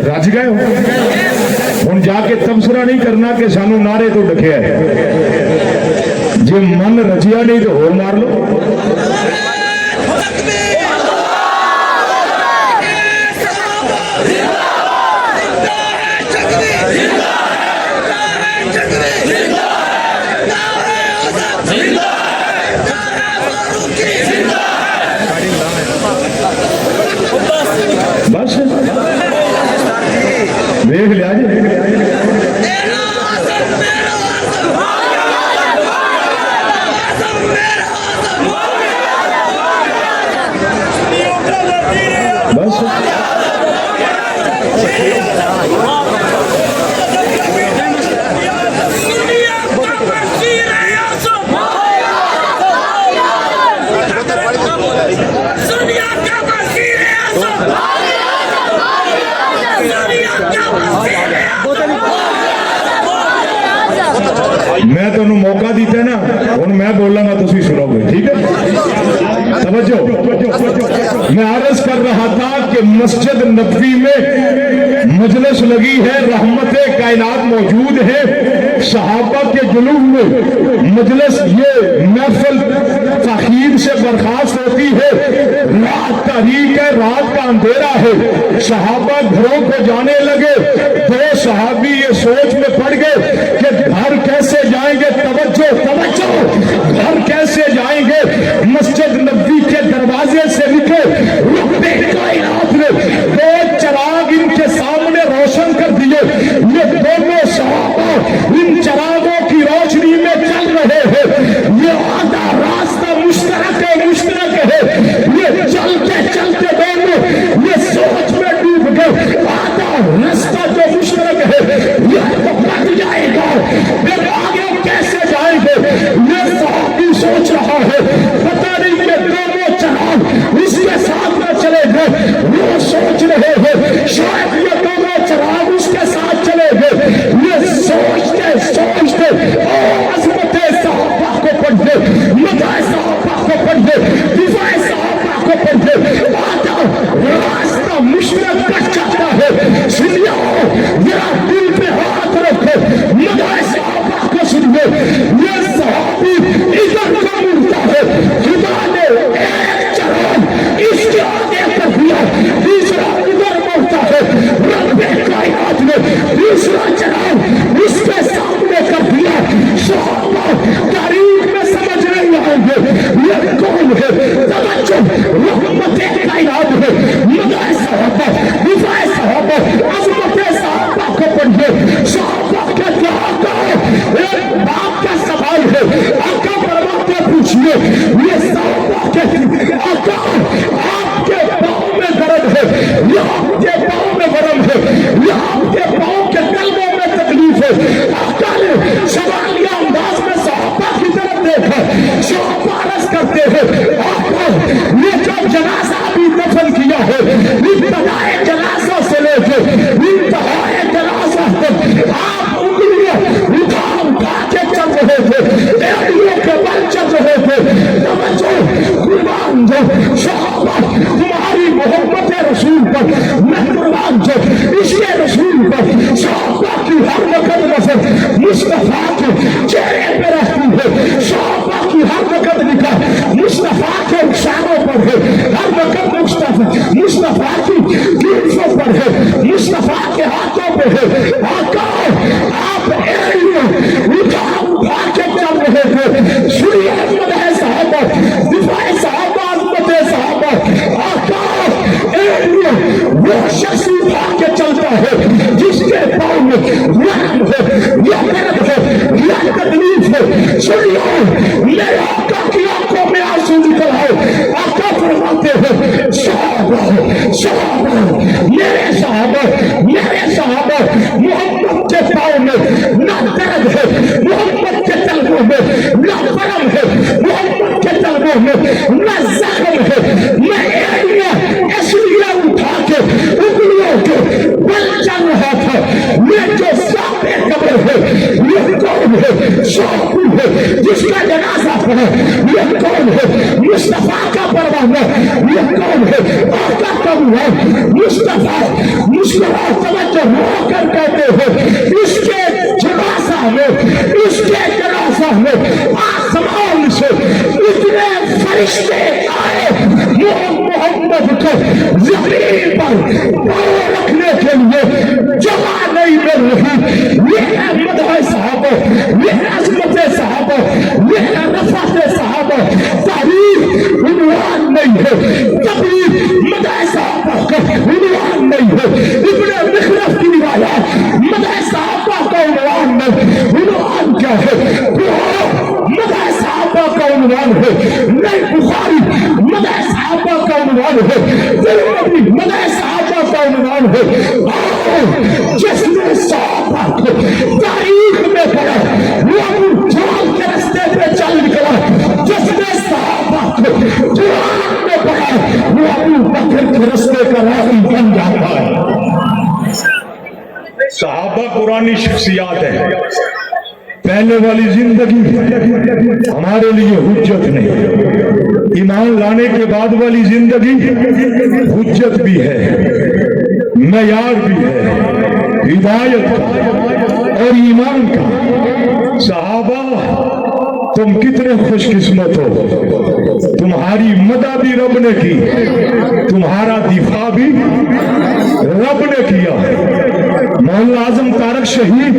रज गए हो हुण जाके तबसरा नहीं करना कि सानू नारे तो डकिया है। जे मन रजिया नहीं तो होर मार लो। बस देख लिया जी। बस मैं तेन मौका दिता ना हुण मैं बोलांगा तुसीं सुनोगे, ठीक है। समझो, मैं अर्ज कर रहा था कि मस्जिद नबवी में मजलिस लगी है, रहमत कायनात मौजूद है, सहाबा के जुलूस में मजलिस ये महफिल ताखीर से बर्खास्त होती है। रात तारीख है, रात का अंधेरा है, सहाबा घरों को जाने लगे। दो सहाबी ये सोच में पड़ गए कि घर कैसे जाएंगे। तवज्जो तवज्जो, घर कैसे जाएंगे। मस्जिद नबवी के दरवाजे से निकले, रुकते कायनात ने दो चिराग इनके सामने रोशन कर दिए। ये दोनों सहाबा इन चिरागों की रोशनी में चल रहे हैं। ये आधा रास्ता मुश्तरक है। ये चलते चलते दोनों ये सोच में डूब गए, आधा रास्ता जो मुश्तरक है ये तो कट जाएगा, फिर आगे कैसे जाएंगे। ये सहाबी सोच रहा है, पता नहीं ये दोनों चिराग इसके साथ में चले गए। वो सोच रहे हैं शायद ये दोनों चिराग उसके साथ चले गए। ये सोचते सोचते अज़मत सहाबा को पढ़े, मदाह सहाबा को पढ़े, दिफा सहाबा को पढ़े, आधा रास्ता मुश्किल कट जाता है। सुनिए, मेरा दिल पे हाथ रखो, मदाह सहाबा को सुनिए। ये सहाबी इधर को मुड़ता है, खुदा ने एक चराग इसके आगे कर दिया, तीसरा उधर मुड़ता है। रब्बे कायनात ने तीसरा चराग उसके सामने कर दिया। सहाबा तारीख में समझ नहीं आएंगे ये कौन है। तवज्जो, रहमत कायनात है, मदाह सहाबा, दिफा सहाबा, अज़मत सहाबा को पढ़िए। सहाबा के क्या एक बाप का सवाल है, आका फरमाते पूछिए, ये सहाबा के आका आपके पाँव में दर्द है या आपके पाँव में वरम है या आपके पाँव के कल्बों में तकलीफ है। आका ने सवालिया अंदाज में सहाबा की तरफ देखा। सहाबा अर्ज़ करते हैं, आका ये जो जनाजा अभी दफन किया है, इब्तिदाए जनाजा से लेके इंतहाए जनाजा तक आप उंगलियां उठा के चल रहे थे, एड़ियों के बल चल रहे थे। तवज्जो, कुर्बान जो सहाबा तुम्हारी मोहब्बत रसूल पर, मैं कुर्बान जो इश्क़ रसूल पर, सहाबा की हर वक्त नजर मुस्तफा के चेहरे पे रहती है। सहाबा की हर वक्त निगाह मुस्तफा के इशारों पर है, हर वक्त मुस्तफा की जुल्फों पर है, मुस्तफा के हाथों पे है। आका आप एड़ियों उठा के चल रहे थे। सुनिए, मदाह सहाबा, दिफा सहाबा, अज़मत सहाबा। आका एड़ियों वो शख्स उठा के चलता है जिसके पाँव में वहम है या दर्द है या तकलीफ है। सुनिए, मेरे आका की आंखों में आंसू निकल आए। आका फरमाते हैं, सहाबा सहाबा, मेरे सहाबा मोहम्मद के पाँव में ना दर्द है, मोहम्मद के तलवों में ना वरम है, मोहम्मद के तलवों में ना जख्म है। मैं एड़ियां इसलिए उठा के उंगलियों के बल चल रहा था। ये जो सामने कब्र है ये कौन है? सहाबी है जिसका जनाजा पड़ा। ये कौन है? मुस्तफा का परवाना। ये कौन है? आका का मुस्तफा मुस्कुरा समझ रोकर कहते हो इसके जनासा में, इसके जनासा में आसमान से इतने फरिश्ते आए मोहम्मद को जमीन पर पाँव रखने के लिए जगह नहीं मिल रही। ये अहमद है साहबा, ये अजमत है साहबा, ये रफत है साहबा। तारीख उन्वान नहीं है, कभी मदह साहबा का उन्वान नहीं है। इब्ने मिखलफ की रिवायत मदह साहबा का उन्वान नहीं, उन्वान क्या है? मदह साहबा का उन्वान है। नहीं बुखारी मदह साहबा का उन्वान है, तिरमिज़ी मदह साहबा का उन्वान है। जिसने साहबा को तारीख में पढ़ा वो अबू जहल के रास्ते पे चल निकला, जिसने साहबा को कुरान में पढ़ा वो अबू बकर के रास्ते का राही बन जाता है। सहाबा पुरानी शख्सियात है, पहले वाली जिंदगी हमारे लिए हुज्जत नहीं, ईमान लाने के बाद वाली जिंदगी हुज्जत भी है, मयार भी है, हिदायत और ईमान का। सहाबा तुम कितने खुशकिस्मत हो, तुम्हारी मदद भी रब ने की, तुम्हारा दिफा भी रब ने किया। मौलाना आजम तारक शहीद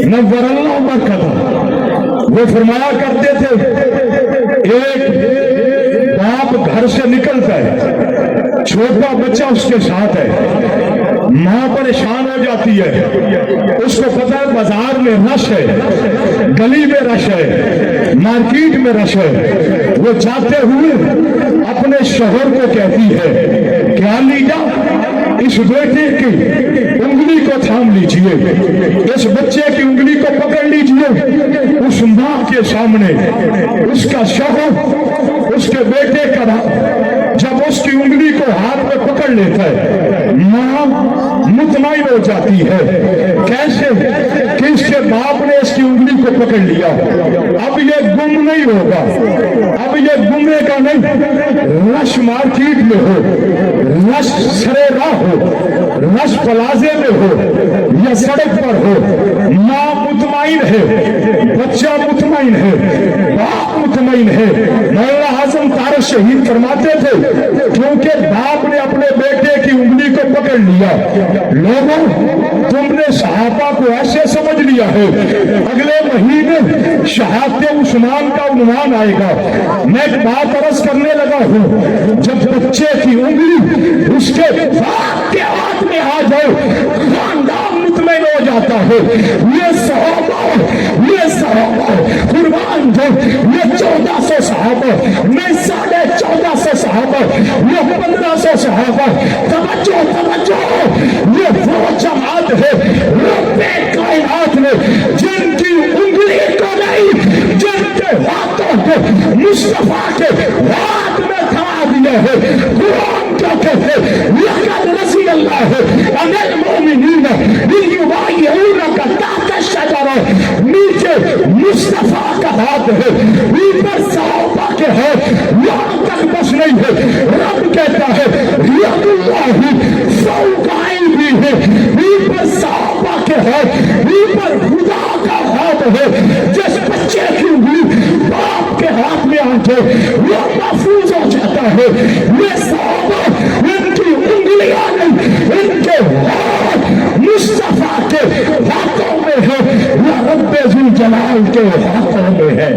नव्वरल्लाह मरकज़ वो फरमाया करते थे, एक बाप घर से निकलता है, छोटा बच्चा उसके साथ है, माँ परेशान हो जाती है, उसको पता है बाजार में रश है, गली में रश है, मार्केट में रश है। वो जाते हुए अपने शोहर को कहती है, क्या लीजा इस बेटे की उंगली को थाम लीजिए, इस बच्चे की उंगली को पकड़ लीजिए। उस माँ के सामने उसका शोहर उसके बेटे का जब उसकी उंगली को हाथ में पकड़ लेता है, माँ मुतमईन हो जाती है। कैसे कि इसके बाप ने इसकी उंगली को पकड़ लिया, अब ये गुम नहीं होगा, अब ये गुमेगा नहीं। रश मार्केट में हो, रश सरेरा हो, रश प्लाजे में हो या सड़क पर हो, माँ मुतमईन है, बच्चा मुतमईन है, बाप मुतमईन है। मौलाना आजम तारक शहीद फरमाते थे, क्योंकि बाप ने अपने बेटे की उंगली को पकड़ लिया। लोगों तुमने सहाबा को ऐसे समझ लिया है, अगले महीने शहादत उस्मान का उन्वान आएगा। मैं एक बात अर्ज करने लगा हूँ, जब बच्चे की उंगली उसके बाप के हाथ में आ जाए, खानदान मुतमईन हो जाता है। ये सहाबा कुर्बान जो ये 1400 सहाबा, नहीं 1450 सहाबा, ये 1500 सहाबा। तवज्जो तवज्जो, ये वो जमात है रब्बे कायनात ने जिनकी उंगली को नहीं, जिनके हाथों को मुस्तफा के हाथ में थमा दिया है। कुरान क्या कहते हैं, लक़द रज़ी अल्लाह अनिल मोमिनीन इज़ युबायिऊनका तहता शजरा। नीचे मुस्तफा का हाथ है, ऊपर सहाबा के हाथ, यहाँ तक बस नहीं है। रब कहता है यदुल्लाहि फौका भी है, ऊपर सहाबा के हाथ, ऊपर खुदा का हाथ है। जिस बच्चे की उंगली बाप के हाथ में आ जाए वो महफूज हो जाता है। ये सहाबा इनकी उंगलियां नहीं, इनके हाथ मुस्तफा के हाथों में है, या रब्बे ज़ुल जलाल के हाथों में है।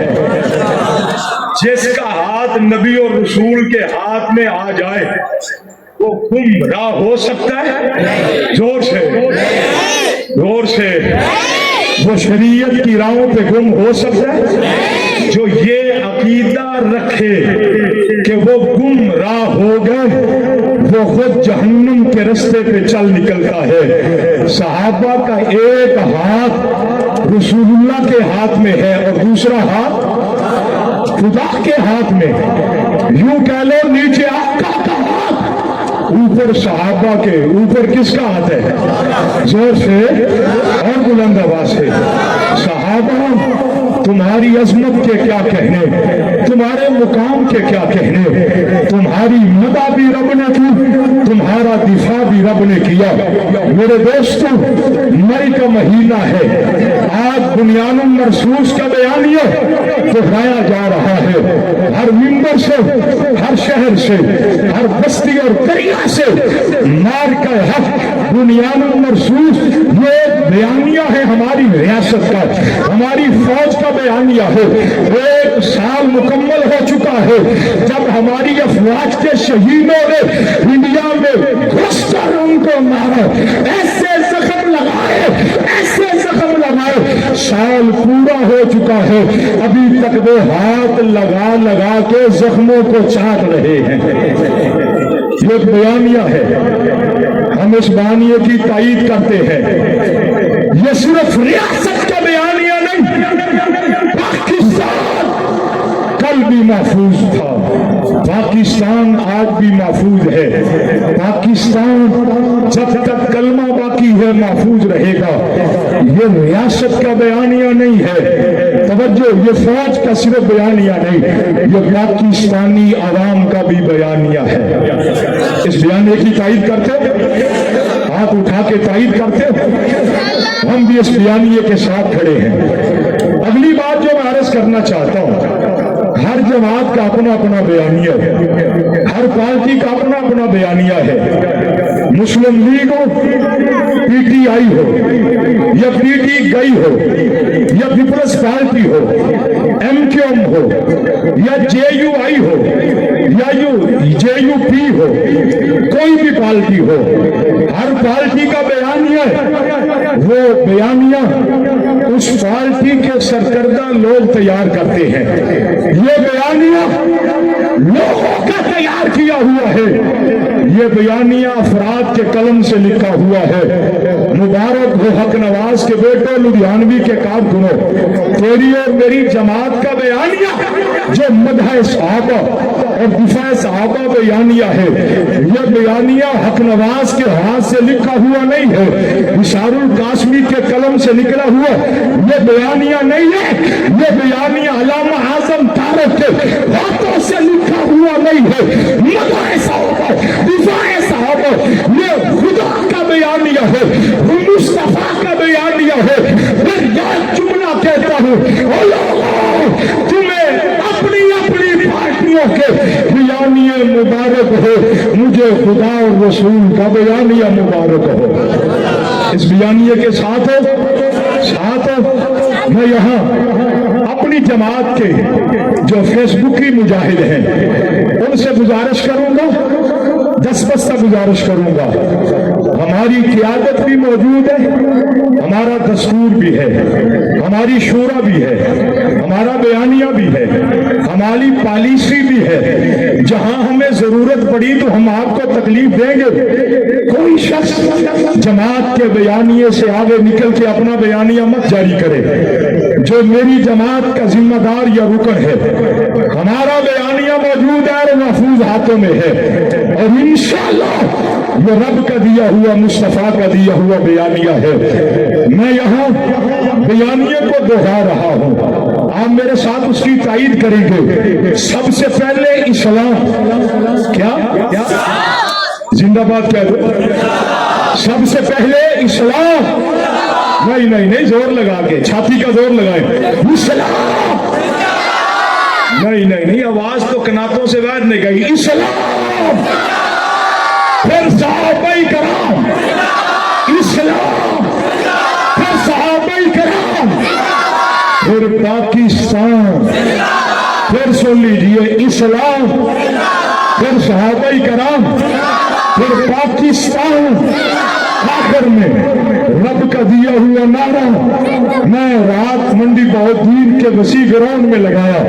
जिसका हाथ नबी और रसूल के हाथ में आ जाए वो गुमराह हो सकता है? जोर से, जोर से। वो शरीयत की राहों पे गुम हो सकता है? जो ये अकीदा रखे कि वो गुमराह हो गए, वो खुद जहन्नुम के रास्ते पे चल निकलता है। सहाबा का एक हाथ रसूलुल्लाह के हाथ में है और दूसरा हाथ खुदा के हाथ में। यूं कह लो, नीचे आका का हाथ, ऊपर सहाबा के। ऊपर किसका हाथ है? जोर से और बुलंद आवाज से। सहाबा तुम्हारी अजमत के क्या कहने, तुम्हारे मुकाम के क्या कहने, तुम्हारी मदा भी रब ने की, तुम्हारा दिफा भी रब ने किया। मेरे दोस्तों, मई का महीना है, आज बुनियानुल मरसूस का बयानिया दोहराया जा रहा है। हर मिंबर से, हर शहर से, हर बस्ती और करिया से मार का हक बुनियानुल मरसूस, ये बयानिया है हमारी रियासत का, हमारी फौज का बयानिया है। 1 साल मुकम्मल हो चुका है जब हमारी अफवाज के शहीदों ने इंडिया में घुसकर उनको मारा, ऐसे जख्म लगाए, ऐसे जख्म लगाए। साल पूरा हो चुका है, अभी तक वो हाथ लगा लगा के जख्मों को चाट रहे हैं। ये बयानिया है, हम इस बयानिए की तायीद करते हैं। ये सिर्फ रियासत का बयानिया नहीं, पाकिस्तान कल भी महफूज था, पाकिस्तान आज भी महफूज है। पाकिस्तान जब तक कलमा बाकी है महफूज रहेगा। ये रियासत का बयानिया नहीं है, तवज्जो, ये फौज का सिर्फ बयानिया नहीं, ये पाकिस्तानी आवाम का भी बयानिया है। इस बयानिए की तायीद करते हो, हाथ उठा के तायीद करते हो। हम भी इस बयानिए के साथ खड़े हैं। अगली बात जो मैं अर्ज करना चाहता हूं, हर जमात का अपना अपना बयानिया है, हर पार्टी का अपना अपना बयानिया है। मुस्लिम लीग हो, पीटीआई हो, या पीटी गई हो, या पीपल्स पार्टी हो, एमक्यूएम हो, या जेयूआई हो, या जेयूपी हो, कोई भी पार्टी हो, हर पार्टी का बयानिया है। वो बयानिया उस पार्टी के सरकर्दा लोग तैयार करते हैं। ये बयानिया लोगों का तैयार किया हुआ है, ये बयानिया अफराद के कलम से लिखा हुआ है। मुबारक हो हक नवाज के बेटो, लुधियानवी के कारकुनों, तेरी और मेरी जमात का बयानिया जो मदह सहाबा और दिफा सहाबा बयानिया है, यह बयानिया हक नवाज के हाथ से लिखा हुआ नहीं है, इशारुल कासमी के कलम से निकला हुआ यह बयानिया नहीं है। यह बयानिया अल्लामा आजम तारक के हाथों से लिखा हुआ नहीं है। मदह सहाबा, दिफा सहाबा, ये खुदा का बयानिया है, मुस्तफा का बयानिया है। मैं यह जुमला कहता हूँ, ओ लोगों, तुम्हें अपनी अपनी पार्टियों के बयानिया मुबारक हो, मुझे खुदा और रसूल का बयानिया मुबारक हो। इस बयानिए के साथ मैं यहाँ अपनी जमात के जो फेसबुकी मुजाहिद हैं उनसे गुजारिश करूंगा, दस्तबस्ता गुजारिश करूंगा। हमारी क़ियादत भी मौजूद है, हमारा दस्तूर भी है, हमारी शूरा भी है, हमारा बयानिया भी है, हमारी पॉलिसी भी है। जहां हमें जरूरत पड़ी तो हम आपको तकलीफ देंगे। कोई शख्स जमात के बयानिए से आगे निकल के अपना बयानिया मत जारी करे। जो मेरी जमात का जिम्मेदार या रुकन है, हमारा बयानिया मौजूद है और महफूज हाथों में है, और इंशाअल्लाह ये रब का दिया हुआ, मुस्तफा का दिया हुआ बयानिया है। मैं यहाँ बयानिया को दोहरा रहा हूँ, आप मेरे साथ उसकी तायीद करेंगे। सबसे पहले इस्लाम, क्या जिंदाबाद कह दो, सबसे पहले इस्लाम। नहीं नहीं नहीं, जोर लगा के, छाती का जोर लगाए, इस्लाम। नहीं नहीं नहीं, आवाज तो कनातों से बाहर नहीं गई। इस्लाम, फिर सहाबाए कराम, इस्लाम, फिर सहाबाए कराम, फिर पाकिस्तान, फिर सुन लीजिए, इस्लाम, फिर सहाबाए कराम, फिर पाकिस्तान, आखिर में रब का दिया हुआ नारा। मैं रात मंडी बहुत दिन के वसी ग्राउंड में लगाया,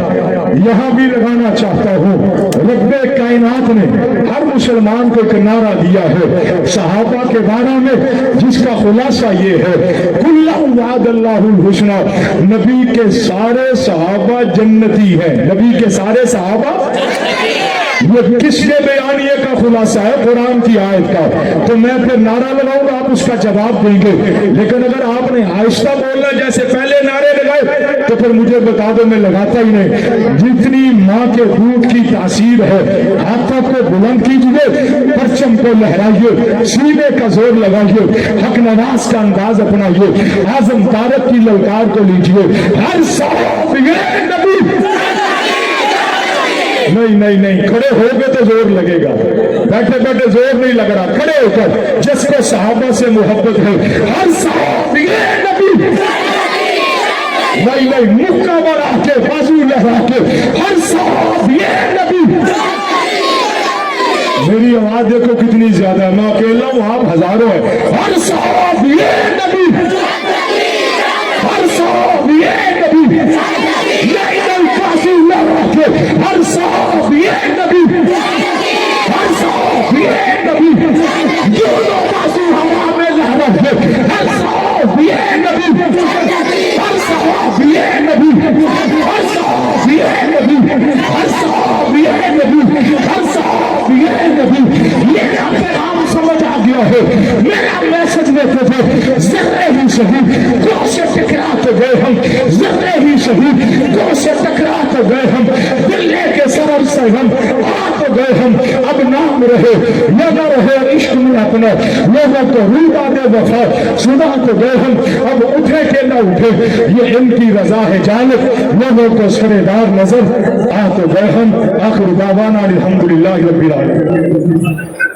यहाँ भी लगाना चाहता हूँ। रब्बे कायनात ने हर मुसलमान को एक नारा दिया है सहाबा के बारे में, जिसका खुलासा ये है, कुल्लु वादल्लाहुल हुस्ना, नबी के सारे सहाबा जन्नती हैं। नबी के सारे सहाबा, ये किसके बयानिए का खुलासा है? कुरान की आयत का। तो मैं फिर नारा लगाऊंगा, आप उसका जवाब देंगे। लेकिन अगर आपने आहिस्ता बोलना, जैसे पहले नारे लगाए तो फिर मुझे बता दो, मैं लगाता ही नहीं। जितनी माँ के दूध की तासीर है, हाथों को बुलंद कीजिए, परचम को लहराइए, सीने का जोर लगाइए, हक नवाज का अंदाज अपनाइए, आजम तारक की ललकार को लीजिए। हर साथ ये नबी, नहीं नहीं नहीं, खड़े हो गए तो जोर लगेगा, बैठे बैठे जोर नहीं लग रहा। खड़े होकर जिसको सहाबा से मोहब्बत है, हर साथ ये नबी, नहीं नहीं, मुक्का बना के बाजू लगा के, हर साथ ये नबी। मेरी आवाज देखो कितनी ज्यादा है, मैं अकेला हूं, आप हजारों हैं। हर साथ ये नबी, हर साथ ये नबी, नहीं नहीं, बाजू लगा के, हर साथ ये नबी, हर साथ ये नबी, दोनों बाजू हवा में लहरा के, हर साथ ये नबी, हर साथ ये नबी, हर साथ ये नबी, हर साथ ये नबी, हर साथ ये नबी। मेरा पैगाम समझ आ गया है, मेरा मैसेज देते थे, जर्रे ही शहीद गौ से टकरा तो गए हम, जर्रे ही शहीद गौ से टकरा तो गए हम, दिल्ली के सरर से हम आ तो गए हम। अब नाम रहे या न रहे इश्क में अपना, लोगों को रूबा दे वफा सुना तो गए हम। अब उठे के न उठे ये इनकी रजा है जानिब, लोगों को सरेदार नजर आ तो गए हम। आखिर दावाना अल्हम्दुलिल्लाह रब्बिल आलमीन।